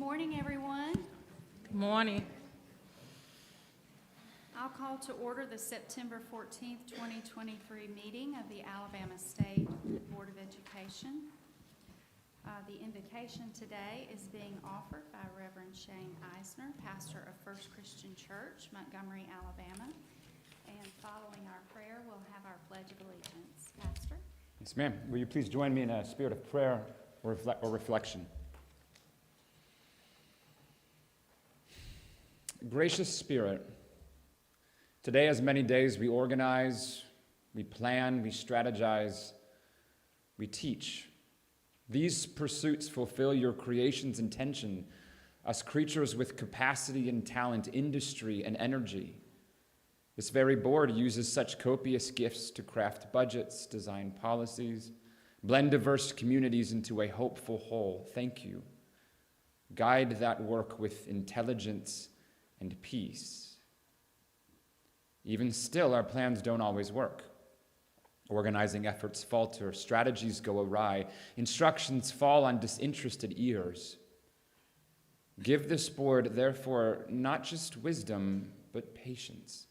morning, everyone. Good morning. I'll call to order the September 14th, 2023 meeting of the Alabama State Board of Education. The invocation today is being offered by Reverend Shane Eisner, pastor of First Christian Church, Montgomery, Alabama. And following our prayer, we'll have our Pledge of Allegiance. Pastor? Yes, ma'am. Will you please join me in a spirit of prayer or reflection? Gracious Spirit, today, as many days, we organize, we plan, we strategize, we teach. These pursuits fulfill your creation's intention, us creatures with capacity and talent, industry and energy. This very board uses such copious gifts to craft budgets, design policies, blend diverse communities into a hopeful whole. Thank you. Guide that work with intelligence and peace. Even still, our plans don't always work. Organizing efforts falter, strategies go awry, instructions fall on disinterested ears. Give this board, therefore, not just wisdom, but patience.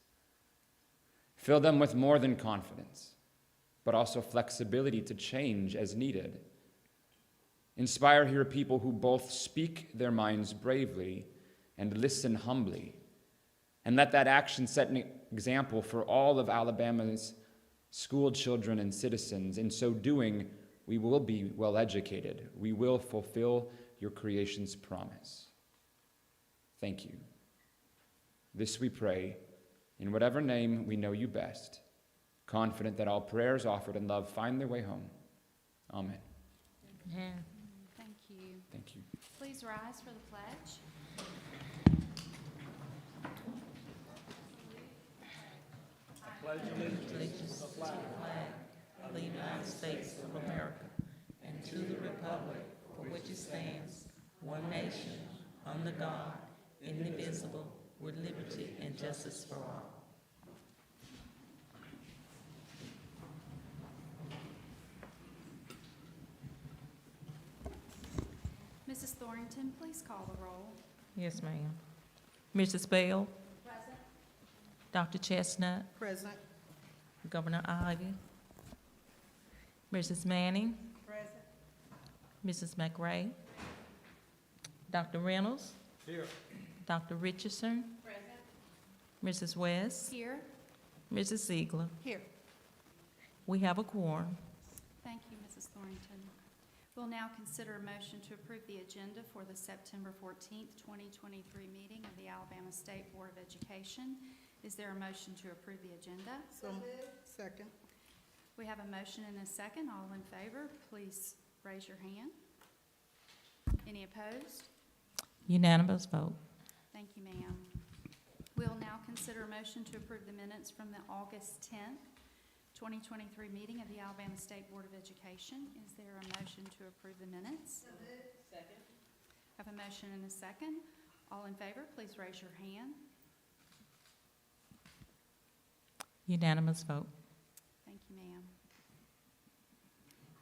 Fill them with more than confidence, but also flexibility to change as needed. Inspire here people who both speak their minds bravely and listen humbly, and let that action set an example for all of Alabama's school children and citizens. In so doing, we will be well educated. We will fulfill your creation's promise. Thank you. This we pray in whatever name we know you best, confident that all prayers offered in love find their way home. Amen. Amen. Thank you. Thank you. Please rise for the pledge. Allegiance to the flag of the United States of America and to the republic for which it stands, one nation, under God, indivisible, with liberty and justice for all. Mrs. Thornton, please call the roll. Yes, ma'am. Mrs. Bell, Present. Dr. Chestnut, Present. Governor Ivy, Mrs. Manning, Present. Mrs. McRae, Dr. Reynolds, Here. Dr. Richardson, Present. Mrs. West, Here. Mrs. Ziegler. Here. We have a quorum. Thank you, Mrs. Thornton. We'll now consider a motion to approve the agenda for the September 14th, 2023 meeting of the Alabama State Board of Education. Is there a motion to approve the agenda? So second. We have a motion and a second. All in favor, please raise your hand. Any opposed? Unanimous vote. Thank you, ma'am. We'll now consider a motion to approve the minutes from the August 10th, 2023 meeting of the Alabama State Board of Education. Is there a motion to approve the minutes? Second. I have a motion and a second. All in favor, please raise your hand. Unanimous vote. Thank you, ma'am.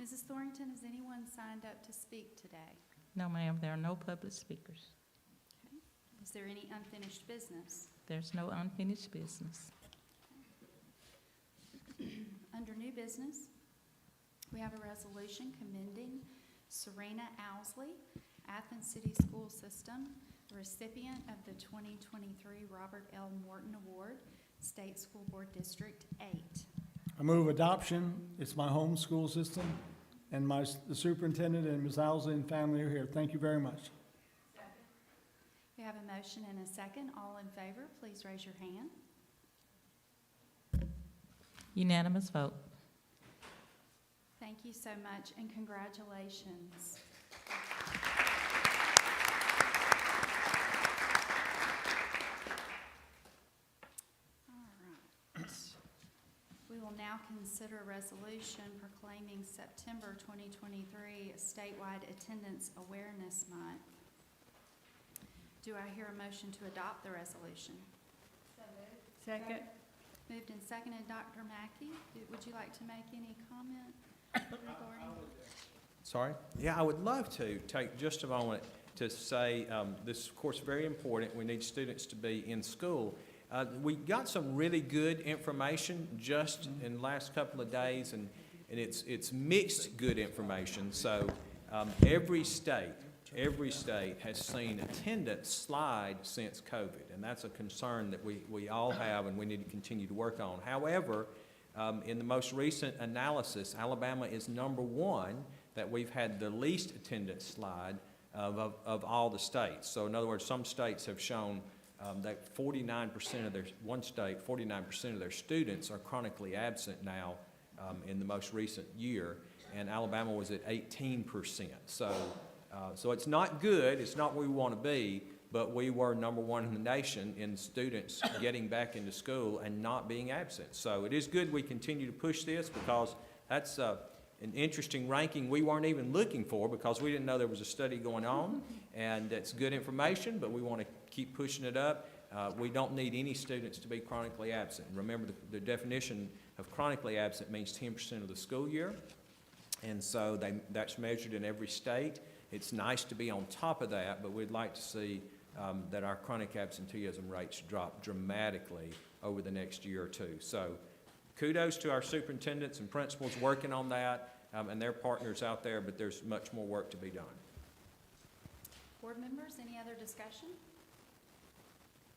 Mrs. Thornton, has anyone signed up to speak today? No, ma'am, there are no public speakers. Okay. Is there any unfinished business? There's no unfinished business. Under new business, we have a resolution commending Serena Owsley, Athens City School System, the recipient of the 2023 Robert L. Morton Award, State School Board District 8. I move adoption. It's my home school system, and the superintendent and Ms. Owsley and family are here. Thank you very much. We have a motion and a second. All in favor, please raise your hand. Unanimous vote. Thank you so much, and congratulations. All right. We will now consider a resolution proclaiming September 2023 a statewide attendance awareness month. Do I hear a motion to adopt the resolution? Second. Moved and seconded. Dr. Mackey, would you like to make any comment regarding? Sorry? Yeah, I would love to take just a moment to say, this is of course very important, we need students to be in school. We got some really good information just in the last couple of days, and it's mixed good information. So every state has seen attendance slide since COVID, and that's a concern that we all have and we need to continue to work on. However, in the most recent analysis, Alabama is number one that we've had the least attendance slide of all the states. So in other words, some states have shown that 49% of their, one state, 49% of their students are chronically absent now in the most recent year, and Alabama was at 18%. So it's not good, it's not where we want to be, but we were number one in the nation in students getting back into school and not being absent. So it is good we continue to push this, because that's an interesting ranking we weren't even looking for, because we didn't know there was a study going on, and it's good information, but we want to keep pushing it up. We don't need any students to be chronically absent. Remember, the definition of chronically absent means 10% of the school year, and so that's measured in every state. It's nice to be on top of that, but we'd like to see that our chronic absenteeism rates drop dramatically over the next year or two. So kudos to our superintendents and principals working on that, and their partners out there, but there's much more work to be done. Board members, any other discussion?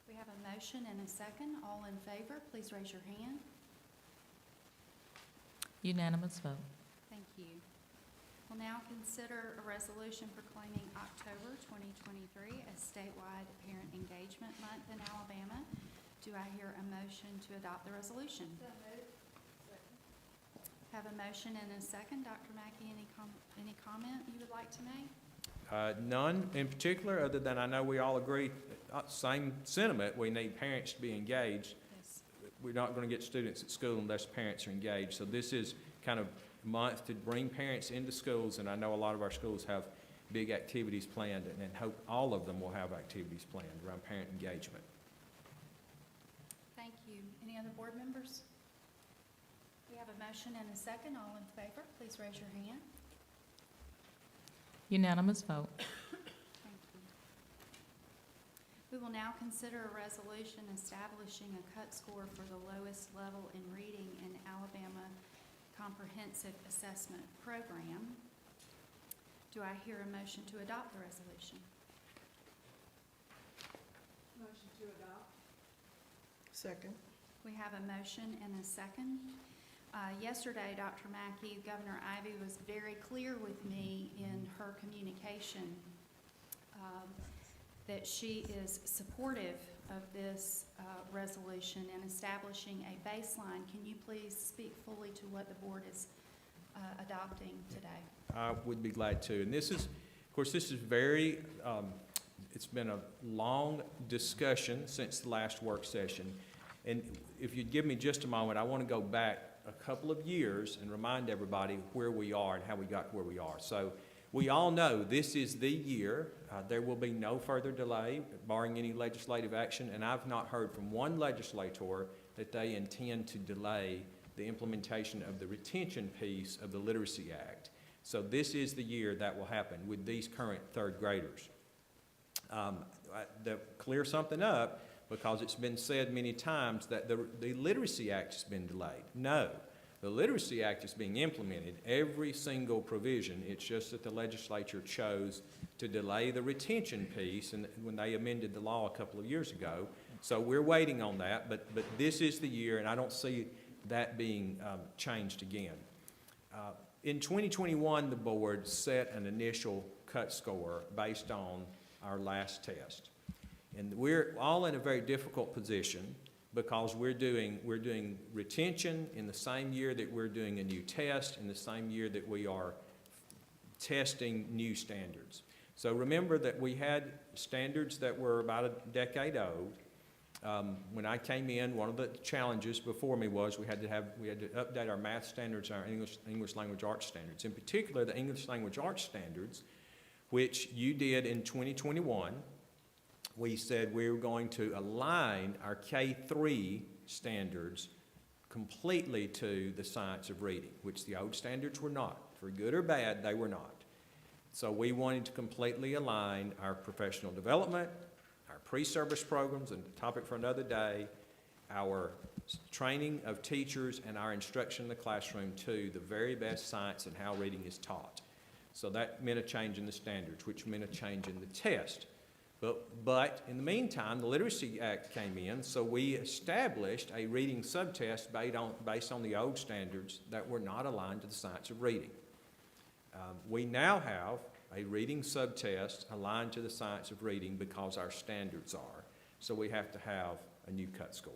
We have a motion and a second. All in favor, please raise your hand. Unanimous vote. Thank you. We'll now consider a resolution proclaiming October 2023 as statewide Parent Engagement Month in Alabama. Do I hear a motion to adopt the resolution? So moved. Second. Have a motion and a second. Dr. Mackey, any comment you would like to make? None in particular, other than I know we all agree, same sentiment, we need parents to be engaged. Yes. We're not going to get students at school unless parents are engaged. So this is kind of a month to bring parents into schools, and I know a lot of our schools have big activities planned, and hope all of them will have activities planned around parent engagement. Thank you. Any other board members? We have a motion and a second. All in favor, please raise your hand. Unanimous vote. Thank you. We will now consider a resolution establishing a cut score for the lowest level in reading in Alabama Comprehensive Assessment Program. Do I hear a motion to adopt the resolution? Motion to adopt. Second. We have a motion and a second. Yesterday, Dr. Mackey, Governor Ivey was very clear with me in her communication that she is supportive of this resolution and establishing a baseline. Can you please speak fully to what the board is adopting today? I would be glad to. And this is, of course, this is very, it's been a long discussion since the last work session. And if you'd give me just a moment, I want to go back a couple of years and remind everybody where we are and how we got to where we are. So we all know this is the year. There will be no further delay, barring any legislative action, and I've not heard from one legislator that they intend to delay the implementation of the retention piece of the Literacy Act. So this is the year that will happen with these current third graders. To clear something up, because it's been said many times that the Literacy Act has been delayed. No, the Literacy Act is being implemented, every single provision. It's just that the legislature chose to delay the retention piece and when they amended the law a couple of years ago. So we're waiting on that, but this is the year, and I don't see that being changed again. In 2021, the board set an initial cut score based on our last test. And we're all in a very difficult position because we're doing retention in the same year that we're doing a new test, in the same year that we are testing new standards. So remember that we had standards that were about a decade old. When I came in, one of the challenges before me was we had to update our math standards and our English language arts standards. In particular, the English language arts standards, which you did in 2021. We said we were going to align our K-3 standards completely to the science of reading, which the old standards were not. For good or bad, they were not. So we wanted to completely align our professional development, our pre-service programs, and the topic for another day, our training of teachers and our instruction in the classroom to the very best science and how reading is taught. So that meant a change in the standards, which meant a change in the test. But in the meantime, the Literacy Act came in, so we established a reading subtest based on the old standards that were not aligned to the science of reading. We now have a reading subtest aligned to the science of reading because our standards are. So we have to have a new cut score.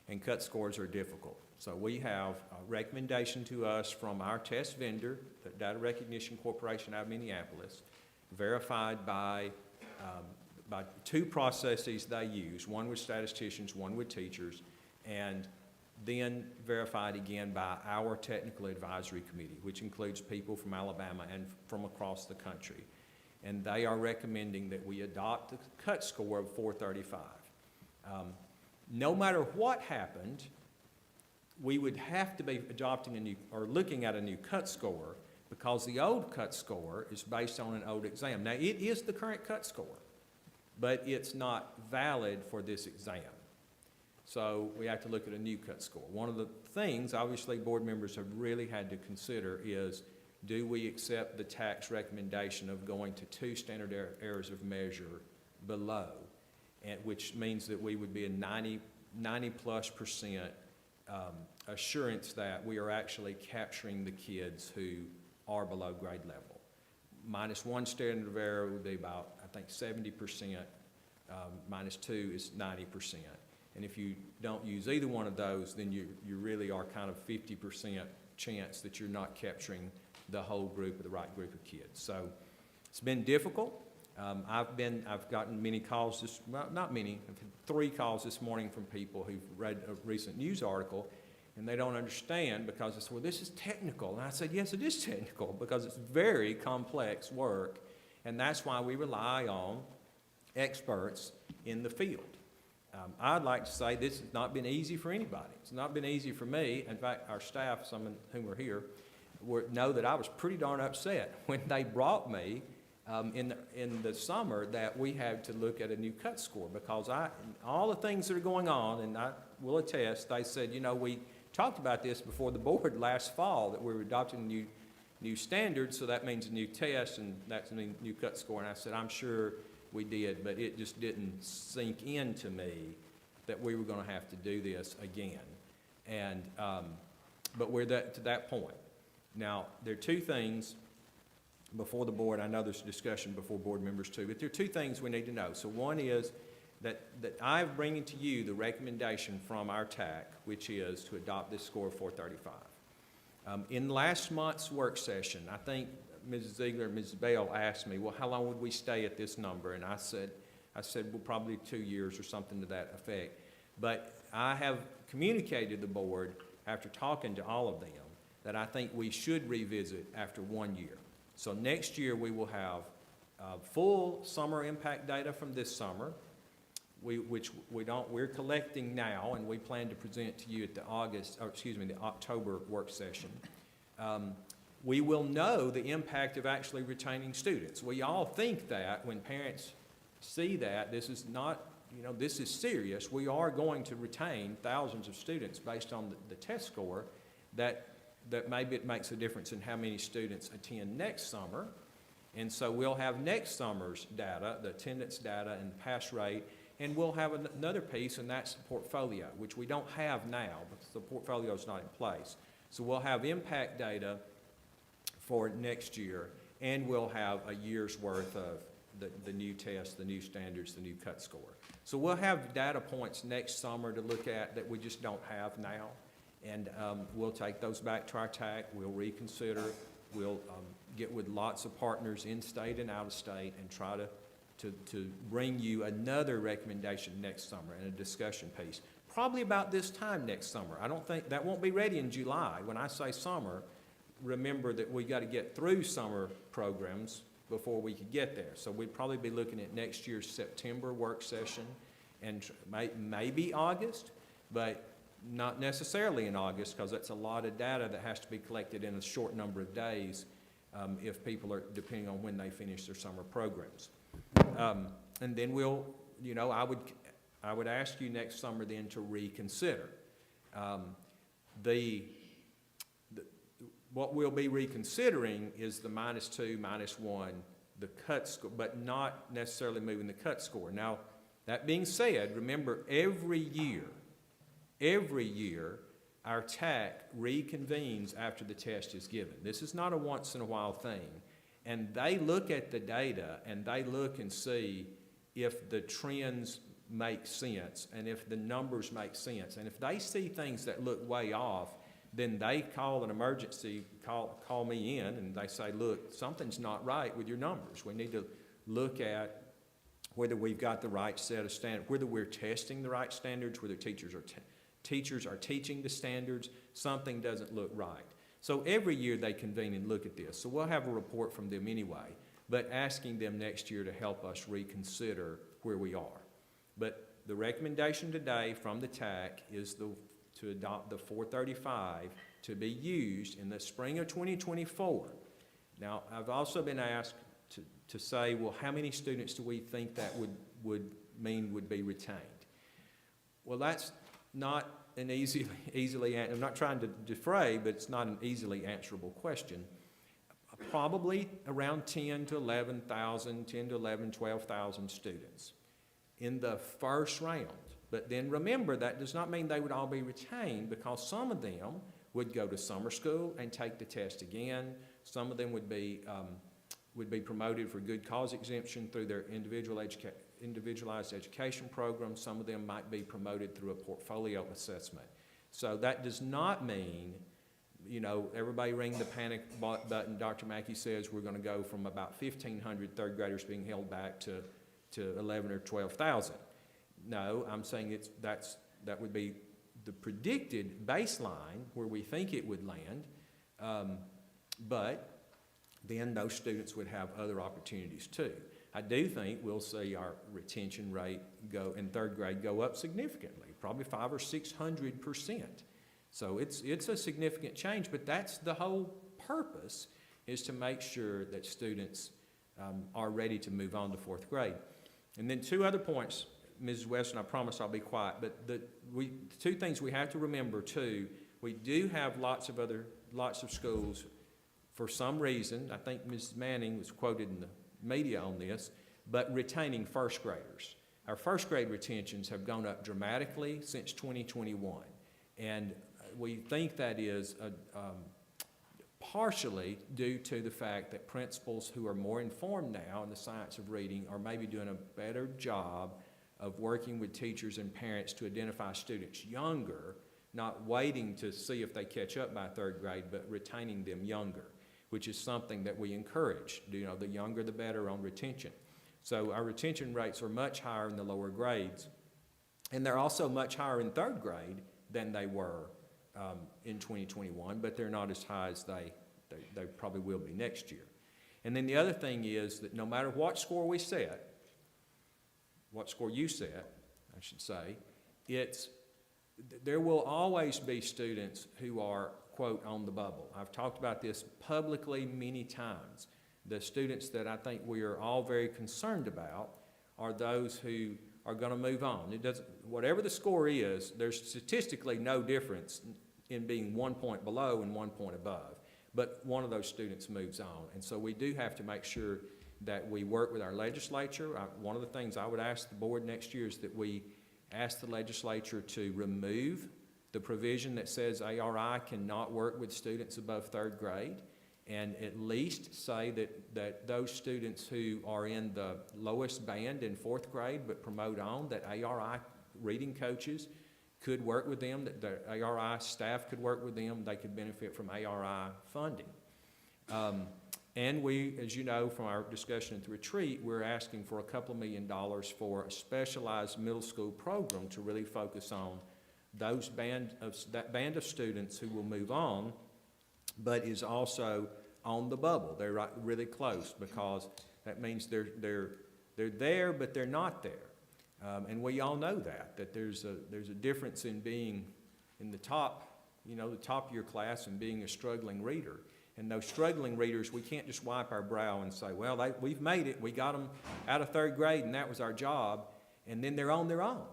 And cut scores are difficult. So we have a recommendation to us from our test vendor, the Data Recognition Corporation out of Minneapolis, verified by two processes they use, one with statisticians, one with teachers, and then verified again by our technical advisory committee, which includes people from Alabama and from across the country. And they are recommending that we adopt the cut score of 435. No matter what happened, we would have to be adopting a new, or looking at a new cut score, because the old cut score is based on an old exam. Now, it is the current cut score, but it's not valid for this exam. So we have to look at a new cut score. One of the things, obviously, board members have really had to consider is, do we accept the TAC's recommendation of going to 2 standard errors of measure below, and which means that we would be a 90+% assurance that we are actually capturing the kids who are below grade level. -1 standard of error would be about, I think, 70%. -2 is 90%. And if you don't use either one of those, then you really are kind of 50% chance that you're not capturing the whole group or the right group of kids. So it's been difficult. I've gotten many calls well, not many, I've had 3 calls this morning from people who've read a recent news article, and they don't understand because it's, well, this is technical. And I said, yes, it is technical, because it's very complex work, and that's why we rely on experts in the field. I'd like to say this has not been easy for anybody. It's not been easy for me. In fact, our staff, some of whom are here, know that I was pretty darn upset when they brought me in the summer that we had to look at a new cut score, because all the things that are going on, and I will attest, they said, you know, we talked about this before the board last fall, that we were adopting new standards, so that means a new test, and that's a new cut score. And I said, I'm sure we did, but it just didn't sink into me that we were going to have to do this again. And but we're to that point. Now, there are 2 things before the board. I know there's discussion before board members too, but there are 2 things we need to know. So one is that I'm bringing to you the recommendation from our TAC, which is to adopt this score of 435. In last month's work session, I think Mrs. Ziegler and Mrs. Bell asked me, well, how long would we stay at this number? And I said, well, probably 2 years or something to that effect. But I have communicated to the board, after talking to all of them, that I think we should revisit after 1 year. So next year we will have full summer impact data from this summer, we're collecting now, and we plan to present to you at the October work session. We will know the impact of actually retaining students. We all think that when parents see that, this is not, this is serious. We are going to retain thousands of students based on the test score, that maybe it makes a difference in how many students attend next summer. And so we'll have next summer's data, the attendance data and the pass rate, and we'll have another piece, and that's the portfolio, which we don't have now because the portfolio is not in place. So we'll have impact data for next year, and we'll have a year's worth of the new tests, the new standards, the new cut score. So we'll have data points next summer to look at that we just don't have now, and we'll take those back to our TAC, we'll reconsider, we'll get with lots of partners in state and out of state and try to bring you another recommendation next summer and a discussion piece. Probably about this time next summer. I don't think, that won't be ready in July. When I say summer, remember that we got to get through summer programs before we could get there. So we'd probably be looking at next year's September work session, and maybe August, but not necessarily in August, because that's a lot of data that has to be collected in a short number of days. if people are, depending on when they finish their summer programs. And then we'll, you know, I would ask you next summer then to reconsider. What we'll be reconsidering is the -2, -1, the cut score, but not necessarily moving the cut score. Now, that being said, remember every year, our TAC reconvenes after the test is given. This is not a once in a while thing. And they look at the data and they look and see if the trends make sense and if the numbers make sense. And if they see things that look way off, then they call an emergency, call me in, and they say, look, something's not right with your numbers. We need to look at whether we've got the right set of standards, whether we're testing the right standards, whether teachers are teaching the standards. Something doesn't look right. So every year they convene and look at this. So we'll have a report from them anyway, but asking them next year to help us reconsider where we are. But the recommendation today from the TAC is to adopt the 435 to be used in the spring of 2024. Now, I've also been asked to say, well, how many students do we think that would be retained? Well, that's not an easily, I'm not trying to defray, but it's not an easily answerable question. Probably around 10 to 12,000 students in the first round. But then remember, that does not mean they would all be retained, because some of them would go to summer school and take the test again. Some of them would be promoted for good cause exemption through their individualized education program. Some of them might be promoted through a portfolio assessment. So that does not mean, you know, everybody ring the panic button. Dr. Mackey says we're going to go from about 1,500 third graders being held back to 11 or 12,000. No, I'm saying that would be the predicted baseline where we think it would land, but then those students would have other opportunities too. I do think we'll see our retention rate in third grade go up significantly, probably 500 or 600%. So it's a significant change, but that's the whole purpose, is to make sure that students are ready to move on to fourth grade. And then two other points, Mrs. Weston, I promise I'll be quiet, but the two things we have to remember too, we do have lots of schools, for some reason, I think Mrs. Manning was quoted in the media on this, but retaining first graders. Our first grade retentions have gone up dramatically since 2021, and we think that is partially due to the fact that principals who are more informed now in the science of reading are maybe doing a better job of working with teachers and parents to identify students younger, not waiting to see if they catch up by third grade, but retaining them younger, which is something that we encourage. You know, the younger the better on retention. So our retention rates are much higher in the lower grades, and they're also much higher in third grade than they were in 2021, but they're not as high as they probably will be next year. And then the other thing is that no matter what score we set, what score you set, I should say, there will always be students who are, quote, on the bubble. I've talked about this publicly many times. The students that I think we are all very concerned about are those who are going to move on. Whatever the score is, there's statistically no difference in being 1 point below and 1 point above. But one of those students moves on. And so we do have to make sure that we work with our legislature. One of the things I would ask the board next year is that we ask the legislature to remove the provision that says ARI cannot work with students above third grade, and at least say that those students who are in the lowest band in fourth grade but promote on, that ARI reading coaches could work with them, that the ARI staff could work with them, they could benefit from ARI funding. And we, as you know from our discussion at the retreat, we're asking for a couple $2 million for a specialized middle school program to really focus on that band of students who will move on, but is also on the bubble. They're really close, because that means they're there, but they're not there. And we all know that there's a difference in being in the top, the top of your class and being a struggling reader. And those struggling readers, we can't just wipe our brow and say, well, we've made it, we got them out of third grade and that was our job, and then they're on their own.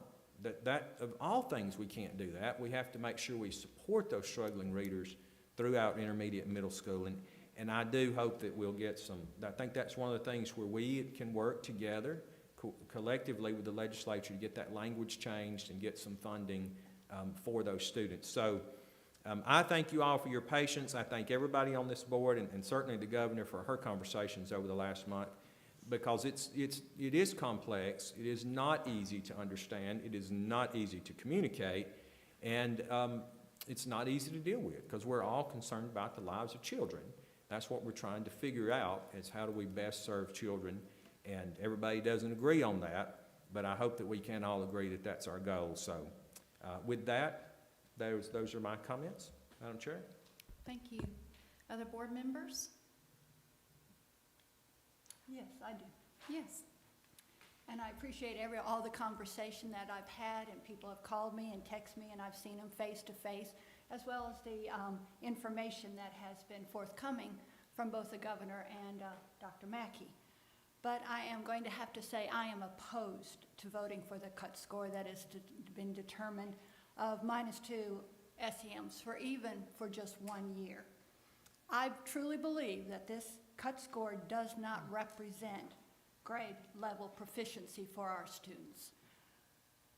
That of all things, we can't do that. We have to make sure we support those struggling readers throughout intermediate and middle school. And I do hope that we'll get some, I think that's one of the things where we can work together collectively with the legislature to get that language changed and get some funding for those students. So I thank you all for your patience. I thank everybody on this board and certainly the governor for her conversations over the last month, because it is complex. It is not easy to understand. It is not easy to communicate. And it's not easy to deal with because we're all concerned about the lives of children. That's what we're trying to figure out, is how do we best serve children. And everybody doesn't agree on that, but I hope that we can all agree that that's our goal. So with that, those are my comments, Madam Chair. Thank you. Other board members? Yes, I do. Yes. And I appreciate all the conversation that I've had, and people have called me and texted me, and I've seen them face to face, as well as the information that has been forthcoming from both the governor and Dr. Mackey. But I am going to have to say I am opposed to voting for the cut score that has been determined of -2 SEMs for just 1 year. I truly believe that this cut score does not represent grade level proficiency for our students.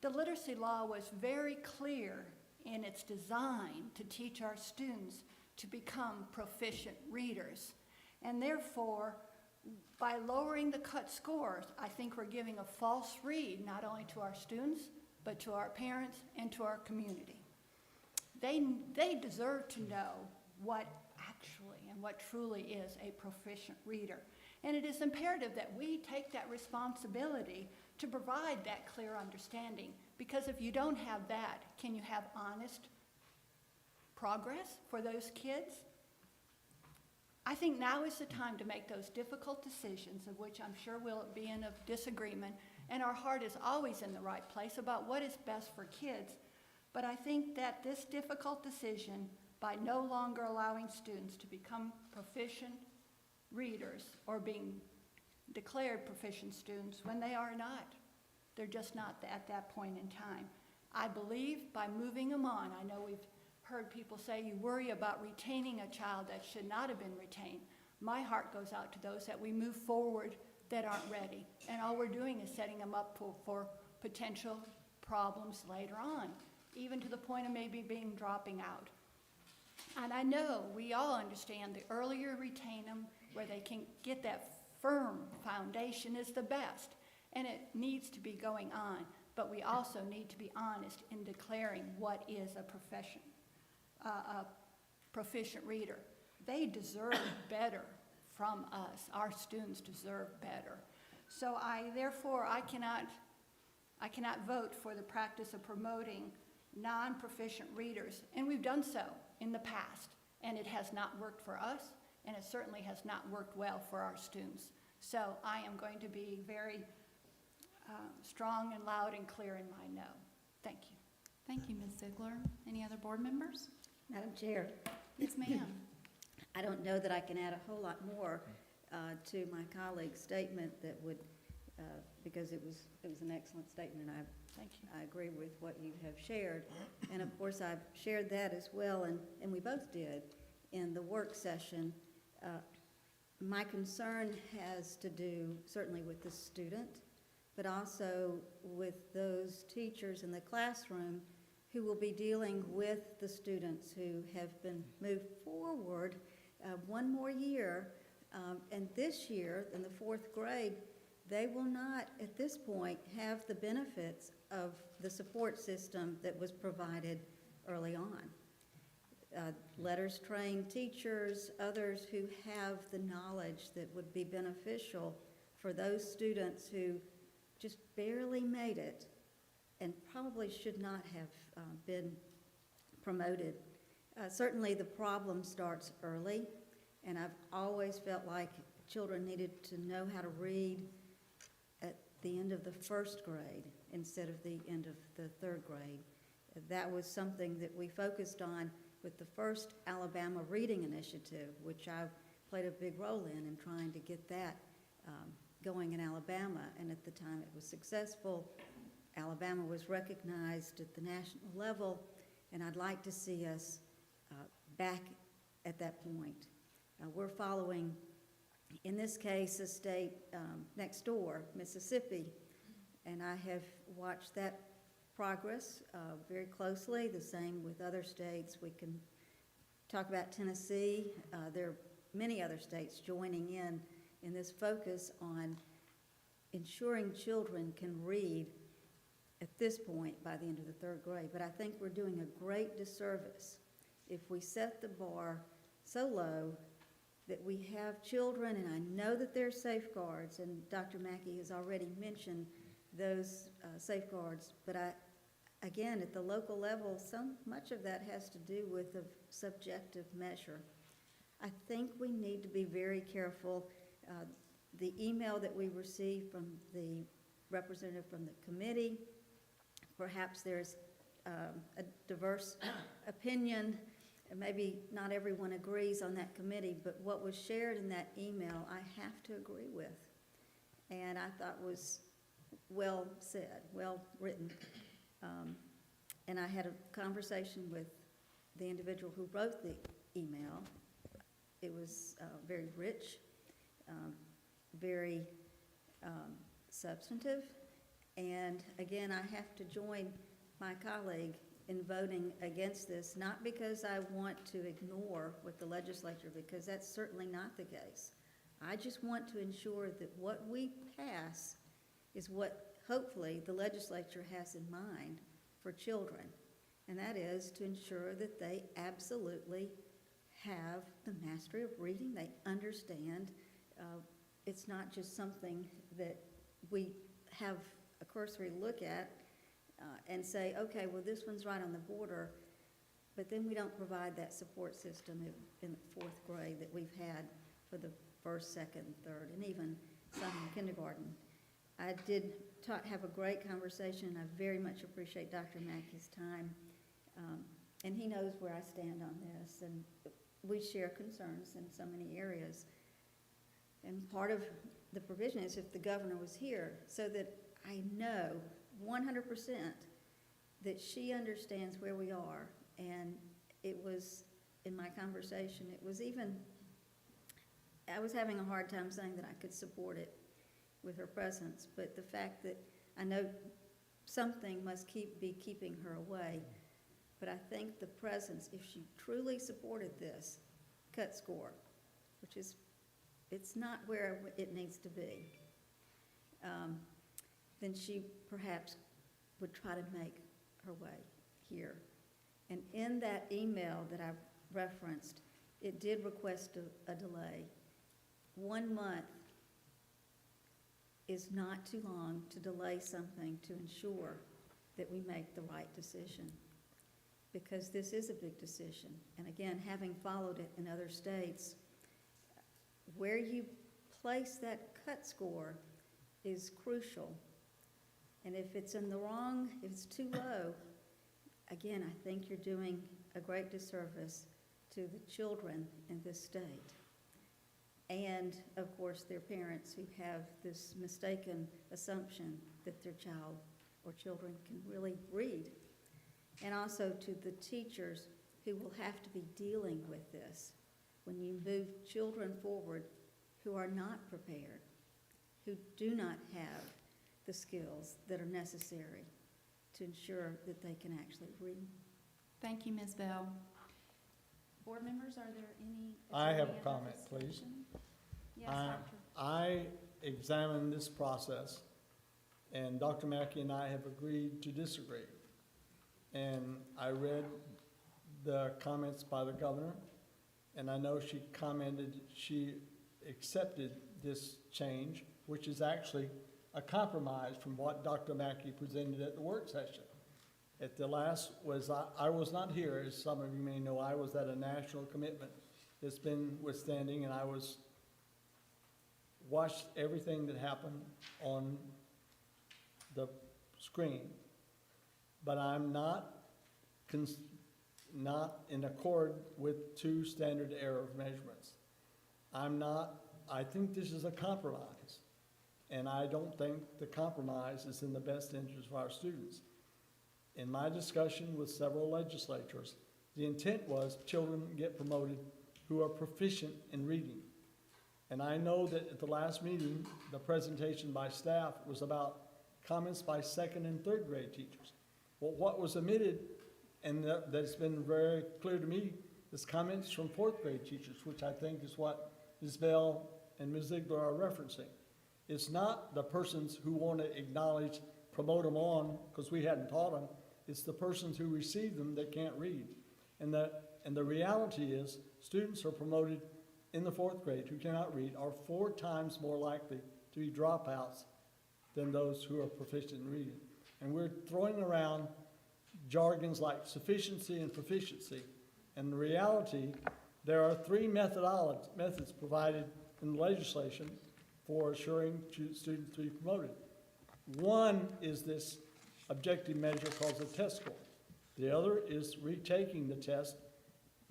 The literacy law was very clear in its design to teach our students to become proficient readers. And therefore, by lowering the cut scores, I think we're giving a false read not only to our students, but to our parents and to our community. They deserve to know what actually and what truly is a proficient reader. And it is imperative that we take that responsibility to provide that clear understanding, because if you don't have that, can you have honest progress for those kids? I think now is the time to make those difficult decisions, of which I'm sure we'll be in a disagreement, and our heart is always in the right place about what is best for kids. But I think that this difficult decision, by no longer allowing students to become proficient readers or being declared proficient students when they are not, they're just not at that point in time. I believe by moving them on, I know we've heard people say you worry about retaining a child that should not have been retained. My heart goes out to those that we move forward that aren't ready. And all we're doing is setting them up for potential problems later on, even to the point of maybe dropping out. And I know we all understand the earlier you retain them, where they can get that firm foundation, is the best. And it needs to be going on. But we also need to be honest in declaring what is a proficient reader. They deserve better from us. Our students deserve better. So I cannot vote for the practice of promoting non-proficient readers. And we've done so in the past. And it has not worked for us. And it certainly has not worked well for our students. So I am going to be very strong and loud and clear in my no. Thank you. Thank you, Ms. Ziegler. Any other board members? Madam Chair, Yes, ma'am. I don't know that I can add a whole lot more to my colleague's statement that would, because it was an excellent statement. Thank you. I agree with what you have shared. And of course, I've shared that as well, and we both did in the work session. My concern has to do certainly with the student, but also with those teachers in the classroom who will be dealing with the students who have been moved forward one more year. And this year, in the fourth grade, they will not, at this point, have the benefits of the support system that was provided early on. Letters trained teachers, others who have the knowledge that would be beneficial for those students who just barely made it and probably should not have been promoted. Certainly the problem starts early, and I've always felt like children needed to know how to read at the end of the first grade instead of the end of the third grade. That was something that we focused on with the first Alabama Reading Initiative, which I've played a big role in trying to get that going in Alabama. And at the time it was successful. Alabama was recognized at the national level, and I'd like to see us back at that point. We're following, in this case, a state next door, Mississippi, and I have watched that progress very closely, the same with other states. We can talk about Tennessee. There are many other states joining in this focus on ensuring children can read at this point by the end of the third grade. But I think we're doing a great disservice if we set the bar so low that we have children, and I know that there are safeguards, and Dr. Mackey has already mentioned those safeguards, but again, at the local level, so much of that has to do with a subjective measure. I think we need to be very careful. The email that we received from the representative from the committee, perhaps there's a diverse opinion, and maybe not everyone agrees on that committee, but what was shared in that email, I have to agree with. And I thought was well said, well written. And I had a conversation with the individual who wrote the email. It was very rich, very substantive. And again, I have to join my colleague in voting against this, not because I want to ignore what the legislature, because that's certainly not the case. I just want to ensure that what we pass is what hopefully the legislature has in mind for children, and that is to ensure that they absolutely have the mastery of reading. They understand. It's not just something that we have a cursory look at and say, okay, well, this one's right on the border, but then we don't provide that support system in the fourth grade that we've had for the first, second, and third, and even some in kindergarten. I did have a great conversation. I very much appreciate Dr. Mackey's time, and he knows where I stand on this, and we share concerns in so many areas. And part of the provision is if the governor was here, so that I know 100% that she understands where we are. And it was, in my conversation, it was even, I was having a hard time saying that I could support it with her presence, but the fact that I know something must be keeping her away. But I think the presence, if she truly supported this cut score, which is, it's not where it needs to be, then she perhaps would try to make her way here. And in that email that I referenced, it did request a delay. 1 month is not too long to delay something to ensure that we make the right decision, because this is a big decision. And again, having followed it in other states, where you place that cut score is crucial. And if it's in the wrong, if it's too low, again, I think you're doing a great disservice to the children in this state. And, of course, their parents who have this mistaken assumption that their child or children can really read. And also to the teachers who will have to be dealing with this when you move children forward who are not prepared, who do not have the skills that are necessary to ensure that they can actually read. Thank you, Ms. Bell. Board members, are there any? is I there have any a other comment, please. discussion? Yes, I- Doctor. I examined this process, and Dr. Mackey and I have agreed to disagree. And I read the comments by the governor, and I know she accepted this change, which is actually a compromise from what Dr. Mackey presented at the work session. At the last I was not here, as some of you may know. I was at a national commitment that's been withstanding, and I watched everything that happened on the screen. But I'm not not in accord with two standard error measurements. I think this is a compromise, and I don't think the compromise is in the best interest of our students. In my discussion with several legislators, the intent was children get promoted who are proficient in reading. And I know that at the last meeting, the presentation by staff was about comments by second and third grade teachers. Well, what was omitted, and that's been very clear to me, is comments from fourth grade teachers, which I think is what Ms. Bell and Ms. Ziegler are referencing. It's not the persons who want to acknowledge, promote them on, because we hadn't taught them. It's the persons who receive them that can't read. And the reality is, students are promoted in the fourth grade who cannot read are 4 times more likely to be dropouts than those who are proficient in reading. And we're throwing around jargons like sufficiency and proficiency. And in reality, there are 3 methods provided in the legislation for assuring students to be promoted. One is this objective measure called the test score. The other is retaking the test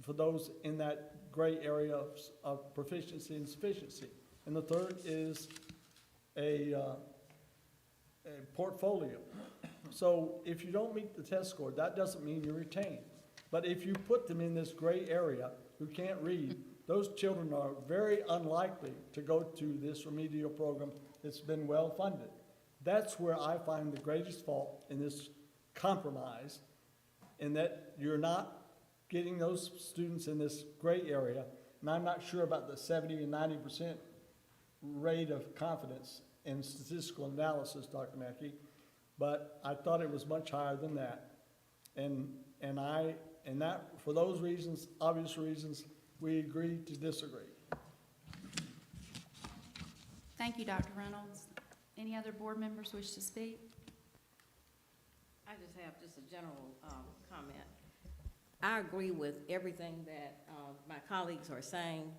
for those in that gray area of proficiency and sufficiency. And the third is a portfolio. So if you don't meet the test score, that doesn't mean you're retained. But if you put them in this gray area who can't read, those children are very unlikely to go to this remedial program that's been well funded. That's where I find the greatest fault in this compromise, in that you're not getting those students in this gray area. And I'm not sure about the 70 and 90% rate of confidence in statistical analysis, Dr. Mackey, but I thought it was much higher than that. And that, for those reasons, obvious reasons, we agreed to disagree. Thank you, Dr. Reynolds. Any other board members wish to speak? I just have just a general comment. I agree with everything that my colleagues are saying.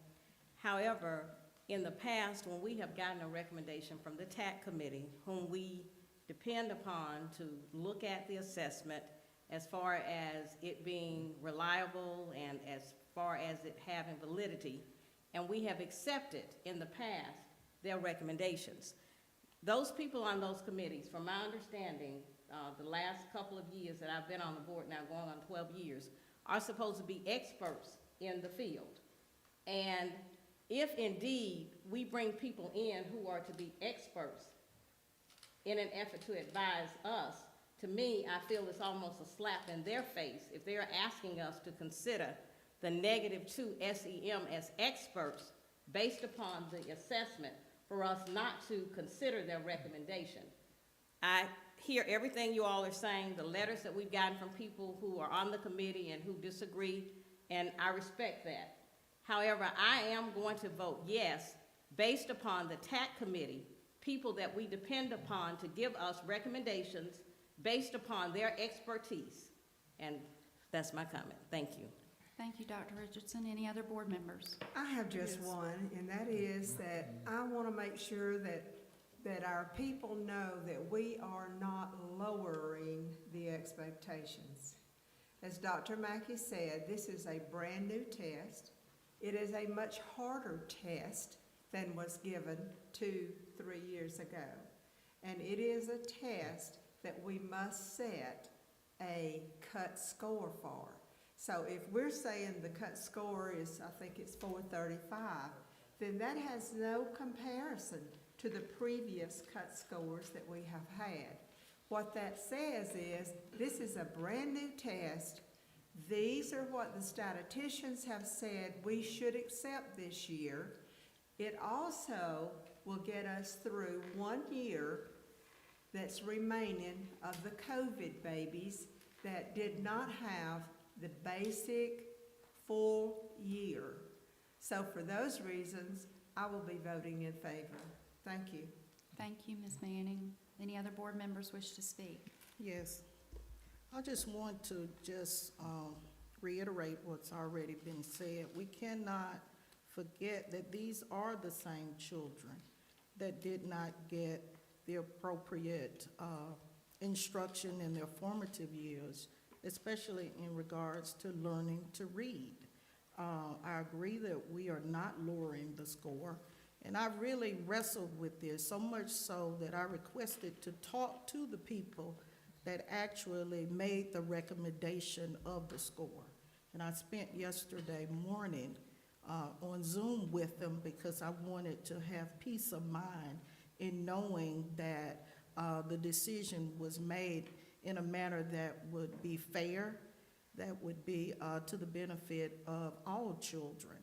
However, in the past, when we have gotten a recommendation from the TAC committee, whom we depend upon to look at the assessment as far as it being reliable and as far as it having validity, and we have accepted in the past their recommendations. Those people on those committees, from my understanding, the last couple of years that I've been on the board, now going on 12 years, are supposed to be experts in the field. And if indeed we bring people in who are to be experts in an effort to advise us, to me, I feel it's almost a slap in their face if they're asking us to consider the -2 SEM as experts based upon the assessment for us not to consider their recommendation. I hear everything you all are saying, the letters that we've gotten from people who are on the committee and who disagree, and I respect that. However, I am going to vote yes based upon the TAC committee, people that we depend upon to give us recommendations based upon their expertise. And that's my comment. Thank you. Thank you, Dr. Richardson. Any other board members? I have just one, and that is that I want to make sure that our people know that we are not lowering the expectations. As Dr. Mackey said, this is a brand new test. It is a much harder test than was given 2-3 years ago. And it is a test that we must set a cut score for. So if we're saying the cut score is, I think it's 435, then that has no comparison to the previous cut scores that we have had. What that says is, this is a brand new test. These are what the statisticians have said we should accept this year. It also will get us through 1 year that's remaining of the COVID babies that did not have the basic full year. So for those reasons, I will be voting in favor. Thank you. Thank you, Ms. Manning. Any other board members wish to speak? Yes. I just want to reiterate what's already been said. We cannot forget that these are the same children that did not get the appropriate instruction in their formative years especially in regards to learning to read. I agree that we are not lowering the score, and I really wrestled with this, so much so that I requested to talk to the people that actually made the recommendation of the score. And I spent yesterday morning on Zoom with them because I wanted to have peace of mind in knowing that the decision was made in a manner that would be fair, that would be to the benefit of all children.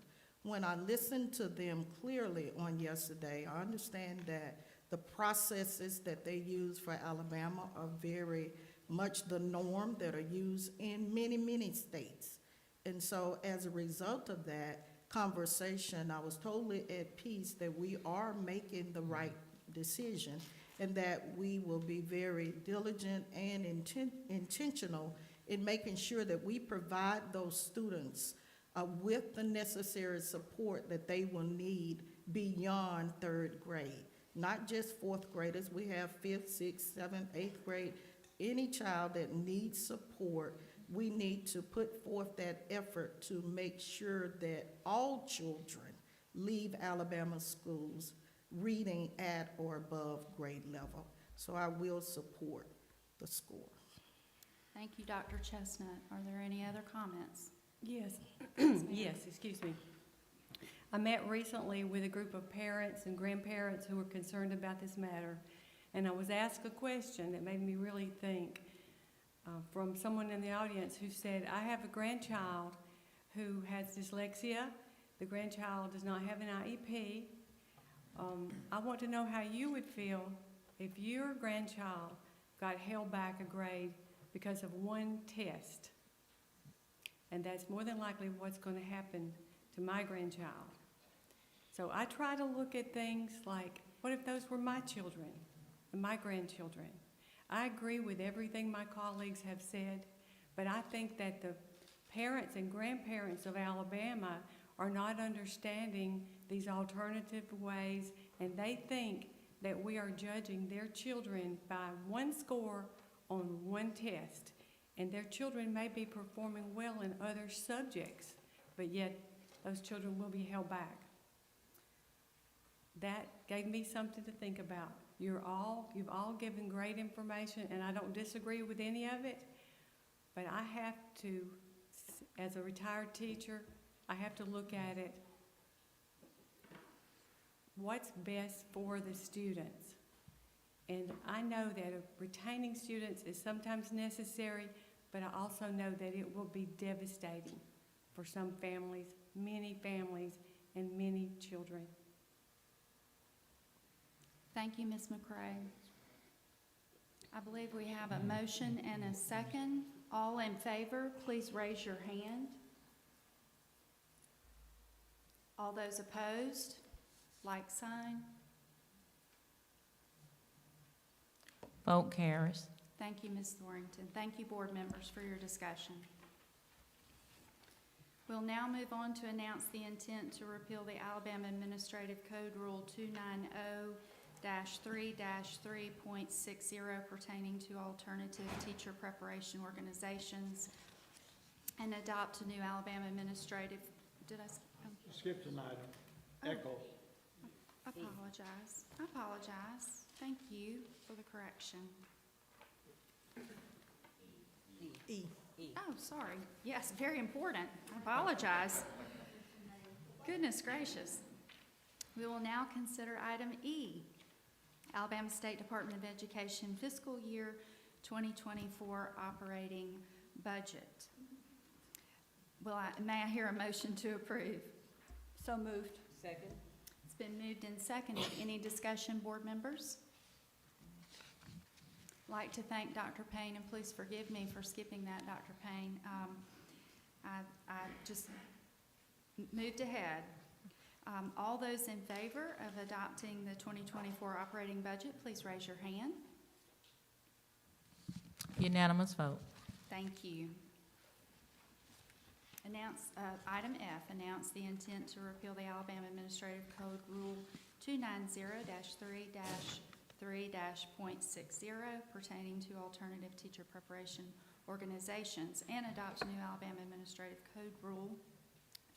When I listened to them clearly on yesterday, I understand that the processes that they use for Alabama are very much the norm that are used in many, many states. And so as a result of that conversation, I was totally at peace that we are making the right decision and that we will be very diligent and intentional in making sure that we provide those students with the necessary support that they will need beyond third grade. Not just fourth graders, we have fifth, sixth, seventh, eighth grade. Any child that needs support, we need to put forth that effort to make sure that all children leave Alabama schools reading at or above grade level. So I will support the score. Thank you, Dr. Chestnut. Are there any other comments? Yes, Yes, ma'am. yes, excuse me. I met recently with a group of parents and grandparents who were concerned about this matter, and I was asked a question that made me really think from someone in the audience who said, I have a grandchild who has dyslexia. The grandchild does not have an IEP. I want to know how you would feel if your grandchild got held back a grade because of one test. And that's more than likely what's going to happen to my grandchild. So I try to look at things like, what if those were my children and my grandchildren? I agree with everything my colleagues have said, but I think that the parents and grandparents of Alabama are not understanding these alternative ways, and they think that we are judging their children by one score on one test. And their children may be performing well in other subjects, but yet those children will be held back. That gave me something to think about. You've all given great information, and I don't disagree with any of it, but I have to, as a retired teacher, I have to look at it. What's best for the students? And I know that retaining students is sometimes necessary, but I also know that it will be devastating for some families, and many children. Thank you, Ms. McCray. I believe we have a motion and a second. All in favor, please raise your hand. All those opposed, like sign. Vote carries. Thank you, Ms. Thorrington. Thank you, board members, for your discussion. We'll now move on to announce the intent to repeal the Alabama Administrative Code Rule 290-3-3.60 pertaining to alternative teacher preparation organizations and adopt a new Alabama Administrative, Skipped an item. Echo. I apologize. Thank you for the correction. E. Oh, sorry. Yes, very important. I apologize. Goodness gracious. We will now consider item E, Alabama State Department of Education Fiscal Year 2024 Operating Budget. May I hear a motion to approve? So moved. Second. It's been moved and seconded. Any discussion, board members? I'd like to thank Dr. Payne, and please forgive me for skipping that, Dr. Payne. I just moved ahead. All those in favor of adopting the 2024 operating budget, please raise your hand. Unanimous vote. Thank you. Item F, announce the intent to repeal the Alabama Administrative Code Rule 290-3-3.60 pertaining to alternative teacher preparation organizations, and adopt new Alabama Administrative Code Rule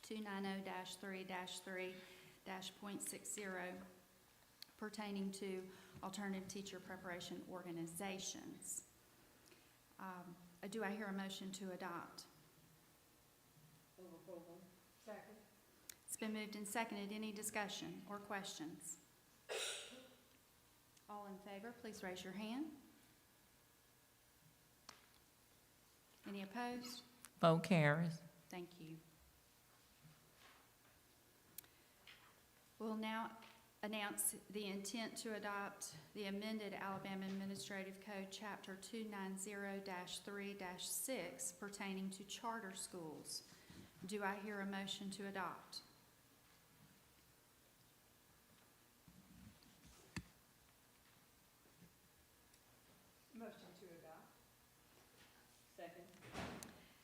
290-3-3-.60 pertaining to alternative teacher preparation organizations. Do I hear a motion to adopt? Second. It's been moved and seconded. Any discussion or questions? All in favor, please raise your hand. Any opposed? Vote carries. Thank you. We'll now announce the intent to adopt the amended Alabama Administrative Code, Chapter 290-3-6 pertaining to charter schools. Do I hear a motion to adopt? Motion to adopt. Second.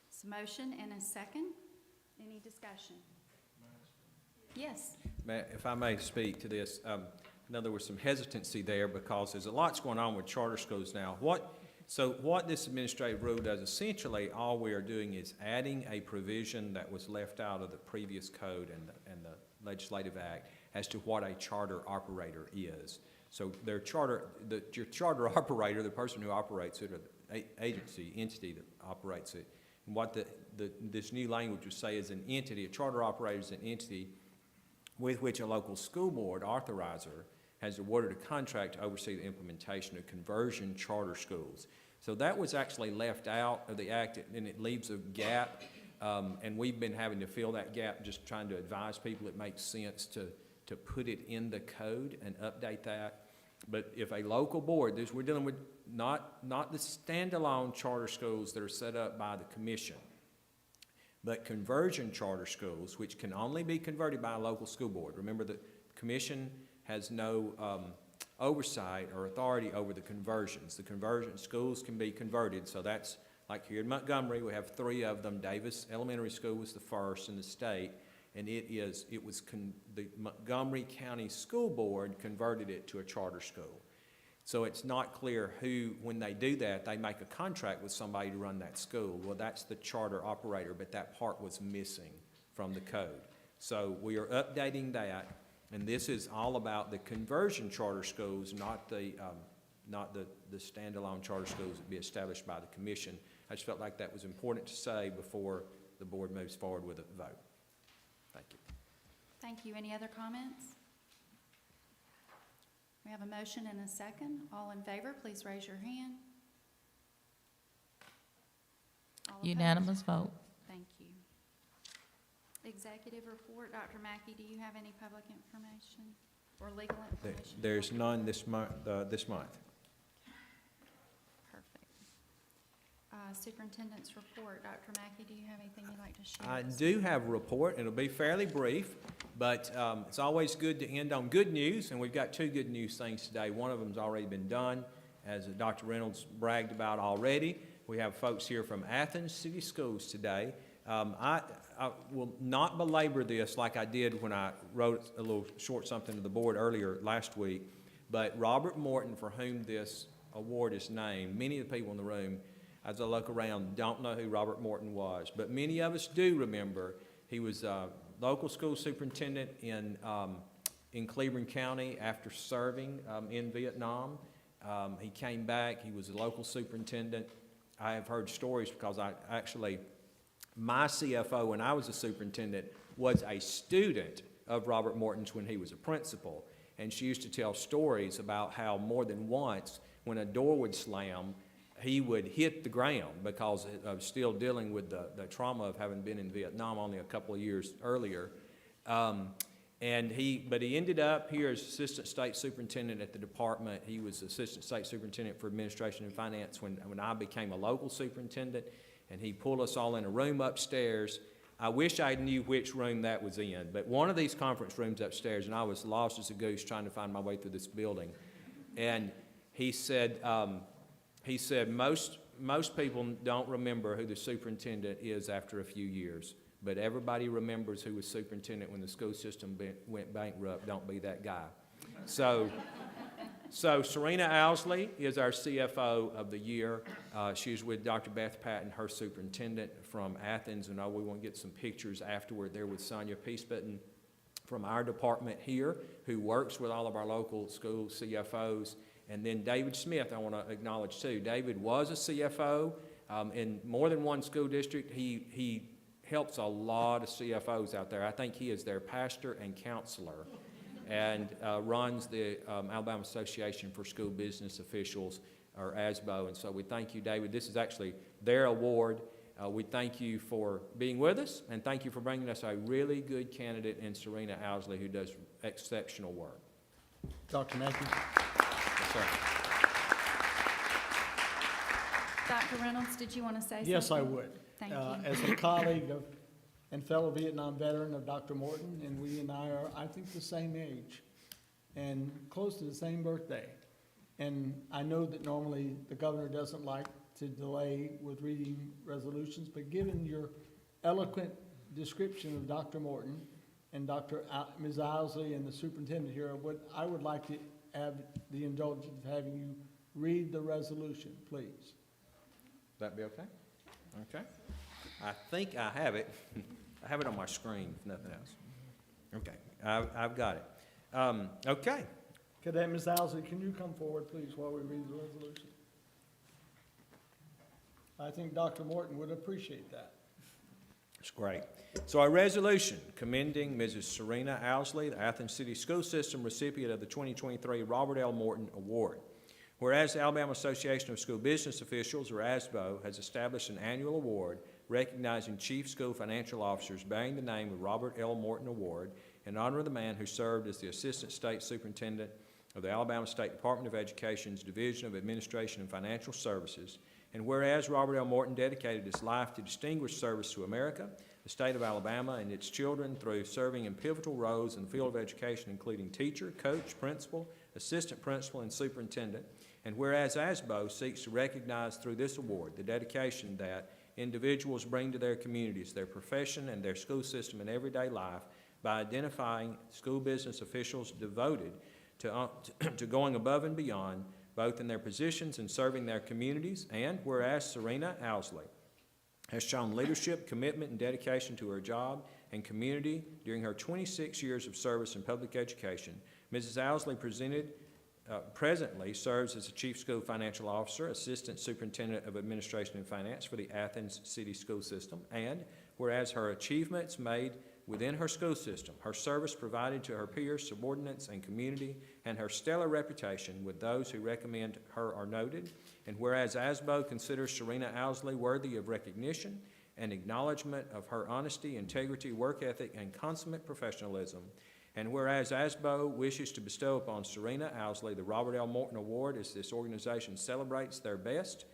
It's a motion and a second. Any discussion? Yes. If I may speak to this, I know there was some hesitancy there because there's a lot's going on with charter schools now. So what this administrative rule does, essentially, all we are doing is adding a provision that was left out of the previous code and the legislative act as to what a charter operator is. So your charter operator, the person who operates it, or the entity that operates it, and what this new language would say is an entity. A charter operator is an entity with which a local school board authorizer has awarded a contract to oversee the implementation of conversion charter schools. So that was actually left out of the act, and it leaves a gap, and we've been having to fill that gap, just trying to advise people it makes sense to put it in the code and update that. But if a local board, we're dealing with not the standalone charter schools that are set up by the commission, but conversion charter schools, which can only be converted by a local school board. Remember, the commission has no oversight or authority over the conversions. The conversion schools can be converted, so that's like here in Montgomery, we have 3 of them. Davis Elementary School was the first in the state, and the Montgomery County School Board converted it to a charter school. So it's not clear who, when they do that, they make a contract with somebody to run that school. Well, that's the charter operator, but that part was missing from the code. So we are updating that, and this is all about the conversion charter schools, not the standalone charter schools that be established by the commission. I just felt like that was important to say before the board moves forward with a vote. Thank you. Thank you. Any other comments? We have a motion and a second. All in favor, please raise your hand. All opposed? Unanimous vote. Thank you. Executive report, Dr. Mackey, do you have any public information or legal information? There's none this month. Perfect. Superintendent's report, Dr. Mackey, do you have anything you'd like to share? I do have a report, and it'll be fairly brief, but it's always good to end on good news, and we've got 2 good news things today. One of them's already been done, as Dr. Reynolds bragged about already. We have folks here from Athens City Schools today. I will not belabor this like I did when I wrote a little short something to the board earlier last week, but Robert Morton, for whom this award is named, many of the people in the room, as I look around, don't know who Robert Morton was, but many of us do remember. He was a local school superintendent in Cleveland County after serving in Vietnam. He came back. He was a local superintendent. I have heard stories because my CFO when I was a superintendent was a student of Robert Morton's when he was a principal, and she used to tell stories about how more than once when a door would slam, he would hit the ground because of still dealing with the trauma of having been in Vietnam only a couple of years earlier. But he ended up here as assistant state superintendent at the department. He was assistant state superintendent for administration and finance when I became a local superintendent, and he pulled us all in a room upstairs. I wish I knew which room that was in, but one of these conference rooms upstairs, and I was lost as a goose trying to find my way through this building. And he said, most people don't remember who the superintendent is after a few years, but everybody remembers who was superintendent when the school system went bankrupt. Don't be that guy. So So Serena Owsley is our CFO of the year. She's with Dr. Beth Patton, her superintendent from Athens, and we want to get some pictures afterward there with Sonia Peacebutton from our department here, who works with all of our local school CFOs. And then David Smith, I want to acknowledge too. David was a CFO in more than one school district. He helps a lot of CFOs out there. I think he is their pastor and counselor, and runs the Alabama Association for School Business Officials, or ASBO. And so we thank you, David. This is actually their award. We thank you for being with us, and thank you for bringing us a really good candidate in Serena Owsley, who does exceptional work. Dr. Mackey? Yes, sir. Dr. Reynolds, did you want to say something? Yes, I would. Thank you. As a colleague of, and fellow Vietnam veteran of Dr. Morton, and we and I are, I think, the same age and close to the same birthday. And I know that normally the governor doesn't like to delay with reading resolutions, but given your eloquent description of Dr. Morton and Ms. Owsley and the superintendent here, I would like to have the indulgence of having you read the resolution, please. That be okay? Okay. I think I have it. I have it on my screen, if nothing else. Okay, I've got it. Okay. Could I, Ms. Owsley, can you come forward, please, while we read the resolution? I think Dr. Morton would appreciate that. That's great. So our resolution commending Mrs. Serena Owsley, the Athens City School System recipient of the 2023 Robert L. Morton Award. Whereas the Alabama Association of School Business Officials, or ASBO, has established an annual award recognizing chief school financial officers bearing the name of Robert L. Morton Award in honor of the man who served as the Assistant State Superintendent of the Alabama State Department of Education's Division of Administration and Financial Services. And whereas Robert L. Morton dedicated his life to distinguished service to America, the state of Alabama, and its children through serving in pivotal roles in the field of education, including teacher, coach, principal, assistant principal, and superintendent. And whereas ASBO seeks to recognize through this award the dedication that individuals bring to their communities, their profession, and their school system in everyday life by identifying school business officials devoted to going above and beyond, both in their positions and serving their communities. And whereas Serena Owsley has shown leadership, commitment, and dedication to her job and community during her 26 years of service in public education, Mrs. Owsley presently serves as the Chief School Financial Officer, Assistant Superintendent of Administration and Finance for the Athens City School System. And whereas her achievements made within her school system, her service provided to her peers, subordinates, and community, and her stellar reputation with those who recommend her are noted. And whereas ASBO considers Serena Owsley worthy of recognition and acknowledgement of her honesty, integrity, work ethic, and consummate professionalism. And whereas ASBO wishes to bestow upon Serena Owsley the Robert L. Morton Award as this organization celebrates the best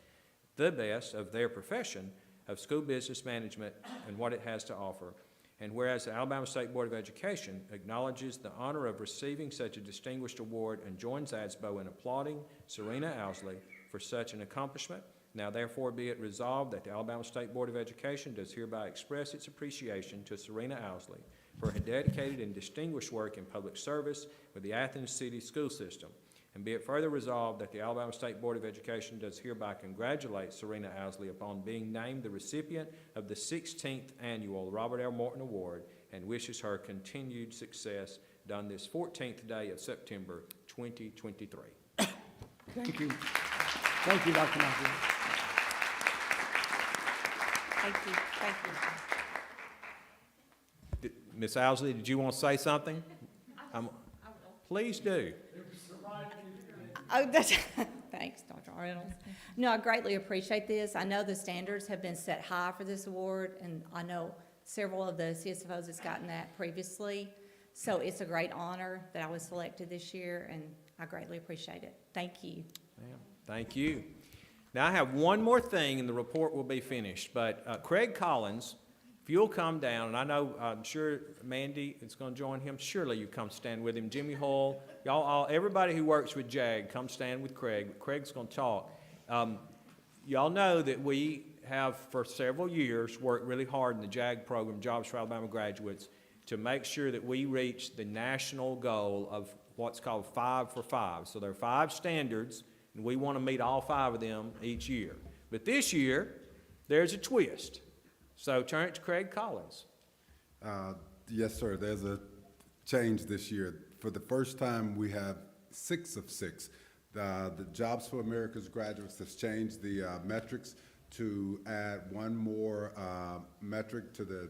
of their profession of school business management and what it has to offer. And whereas the Alabama State Board of Education acknowledges the honor of receiving such a distinguished award and joins ASBO in applauding Serena Owsley for such an accomplishment, now therefore be it resolved that the Alabama State Board of Education does hereby express its appreciation to Serena Owsley for her dedicated and distinguished work in public service with the Athens City School System. And be it further resolved that the Alabama State Board of Education does hereby congratulate Serena Owsley upon being named the recipient of the 16th Annual Robert L. Morton Award and wishes her continued success done this 14th day of September 2023. Thank you. Thank you, Dr. Mackey. Thank you, thank you. Ms. Owsley, did you want to say something? Please do. Oh, that's, thanks, Dr. Reynolds. No, I greatly appreciate this. I know the standards have been set high for this award, and I know several of the CSFOs has gotten that previously. So it's a great honor that I was selected this year, and I greatly appreciate it. Thank you. Ma'am, thank you. Now, I have one more thing, and the report will be finished. But Craig Collins, if you'll come down, and I know, I'm sure Mandy is going to join him. Surely you come stand with him. Jimmy Hall, y'all, everybody who works with JAG, come stand with Craig. Craig's going to talk. Y'all know that we have, for several years, worked really hard in the JAG program, Jobs for Alabama Graduates, to make sure that we reach the national goal of what's called 5 for 5. So there are 5 standards, and we want to meet all 5 of them each year. But this year, there's a twist. So turn it to Craig Collins. Yes, sir, there's a change this year. For the first time, we have 6 of 6. The Jobs for America's graduates has changed the metrics to add one more metric to the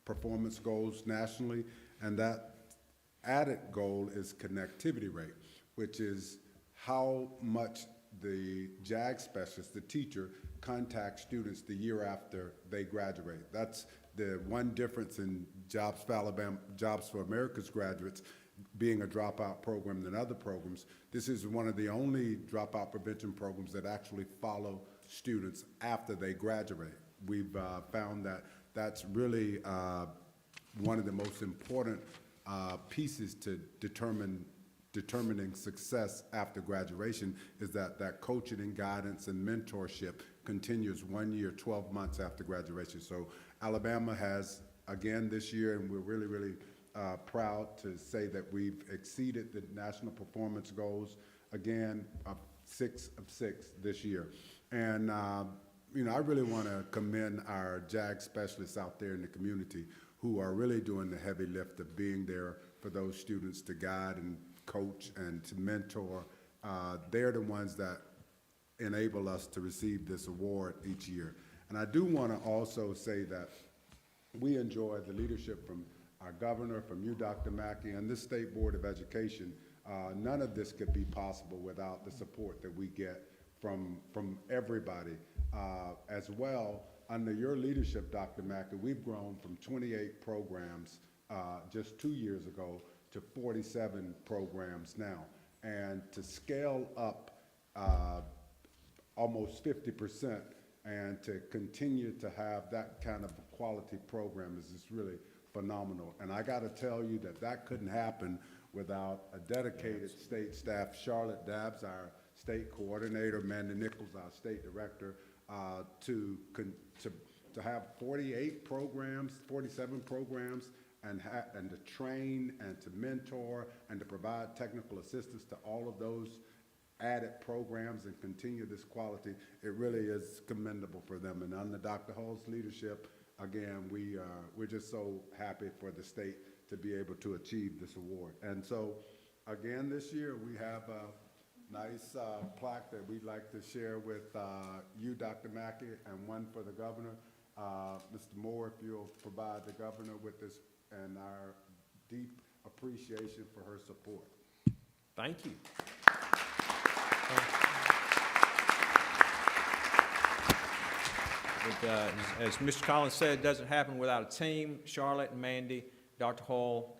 performance goals nationally, and that added goal is connectivity rate, which is how much the JAG specialist, the teacher, contacts students the year after they graduate. That's the one difference in Jobs for America's graduates being a dropout program than other programs. This is one of the only dropout prevention programs that actually follow students after they graduate. We've found that that's really one of the most important pieces to determining success after graduation, is that coaching and guidance and mentorship continues 1 year, 12 months after graduation. So Alabama has, again this year, and we're really, really proud to say that we've exceeded the national performance goals, again, 6 of 6 this year. And you know, I really want to commend our JAG specialists out there in the community who are really doing the heavy lift of being there for those students to guide and coach and to mentor. They're the ones that enable us to receive this award each year. And I do want to also say that we enjoy the leadership from our governor, from you, Dr. Mackey, and this State Board of Education. None of this could be possible without the support that we get from everybody. As well, under your leadership, Dr. Mackey, we've grown from 28 programs just 2 years ago to 47 programs now. And to scale up almost 50% and to continue to have that kind of quality program is just really phenomenal. And I got to tell you that couldn't happen without a dedicated state staff. Charlotte Dabbs, our state coordinator, Amanda Nichols, our state director, to have 48 programs, 47 programs, and to train and to mentor and to provide technical assistance to all of those added programs and continue this quality. It really is commendable for them. And under Dr. Hull's leadership, again, we're just so happy for the state to be able to achieve this award. And so, again, this year we have a nice plaque that we'd like to share with you, Dr. Mackey, and one for the governor. Mr. Moore, if you'll provide the governor with this and our deep appreciation for her support. Thank you. As Mr. Collins said, it doesn't happen without a team. Charlotte and Mandy, Dr. Hall,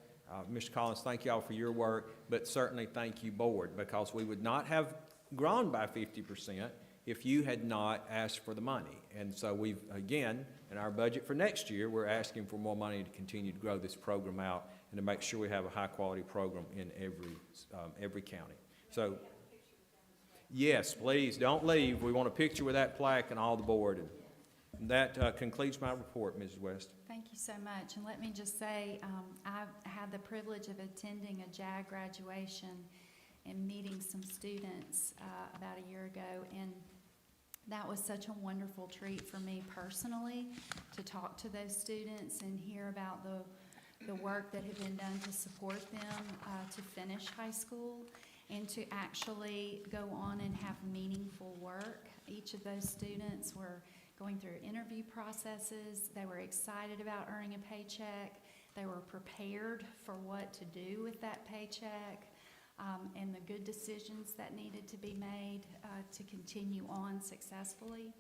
Mr. Collins, thank you all for your work, but certainly thank you, board, because we would not have grown by 50% if you had not asked for the money. And so we've, again, in our budget for next year, we're asking for more money to continue to grow this program out and to make sure we have a high-quality program in every county. So, yes, please, don't leave. We want a picture with that plaque and all the board. And that concludes my report, Mrs. West. Thank you so much. And let me just say, I had the privilege of attending a JAG graduation and meeting some students about a year ago, and that was such a wonderful treat for me personally to talk to those students and hear about the work that had been done to support them to finish high school and to actually go on and have meaningful work. Each of those students were going through interview processes. They were excited about earning a paycheck. They were prepared for what to do with that paycheck and the good decisions that needed to be made to continue on successfully.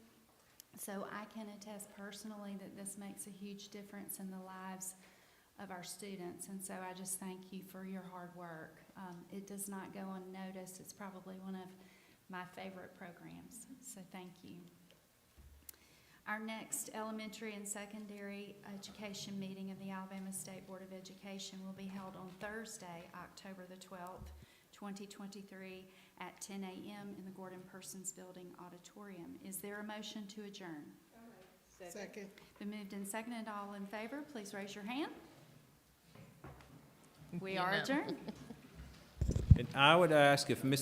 So I can attest personally that this makes a huge difference in the lives of our students. And so I just thank you for your hard work. It does not go unnoticed. It's probably one of my favorite programs. So thank you. Our next elementary and secondary education meeting of the Alabama State Board of Education will be held on Thursday, October the 12th, 2023 at 10 a.m. in the Gordon Persons Building Auditorium. Is there a motion to adjourn? Second. Been moved and seconded. All in favor, please raise your hand. We are adjourned. And I would ask if Ms.